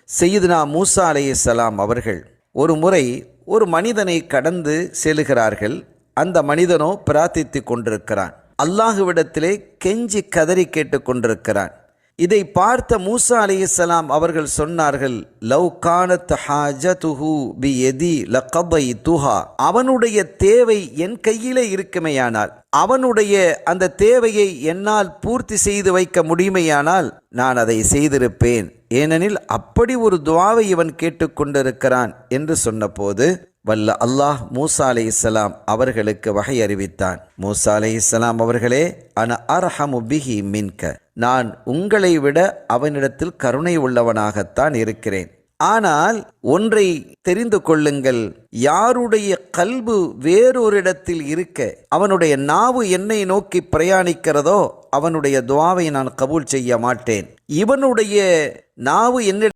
சையதுனா மூசா அலைஹிஸ்ஸலாம் அவர்கள் ஒரு முறை ஒரு மனிதனை கடந்து செல்கிறார்கள். அந்த மனிதனோ பிரார்த்தித்து கொண்டிருக்கிறான். அல்லாஹுவிடத்திலே கெஞ்சி கதறி கேட்டு கொண்டிருக்கிறான். இதை பார்த்த மூசா அலைஹிஸ்ஸலாம் அவர்கள் சொன்னார்கள், லவ் கானத் ஹாஜதுஹு பியதி லகதைதுஹா. அவனுடைய தேவை என் கையிலே இருக்குமேயானால், அவனுடைய அந்த தேவையை என்னால் பூர்த்தி செய்து வைக்க முடியுமையானால் நான் அதை செய்திருப்பேன். ஏனெனில் அப்படி ஒரு துஆவை இவன் கேட்டுக்கொண்டிருக்கிறான் என்று சொன்னபோது வல்ல அல்லாஹ் மூசா அலைஹிஸ்ஸலாம் அவர்களுக்கு வஹை அறிவித்தான். மூசா அலைஹிஸ்ஸலாம் அவர்களே, அன அர்ஹமு பிஹி மின்க, நான் உங்களை விட அவனிடத்தில் கருணை உள்ளவனாகத்தான் இருக்கிறேன். ஆனால் ஒன்றை தெரிந்து கொள்ளுங்கள், யாருடைய கல்பு வேறொரு இடத்தில் இருக்க அவனுடைய நாவு என்னை நோக்கி பிரயாணிக்கிறதோ அவனுடைய துஆவை நான் கபூல் செய்ய மாட்டேன். இவனுடைய நாவு என்ன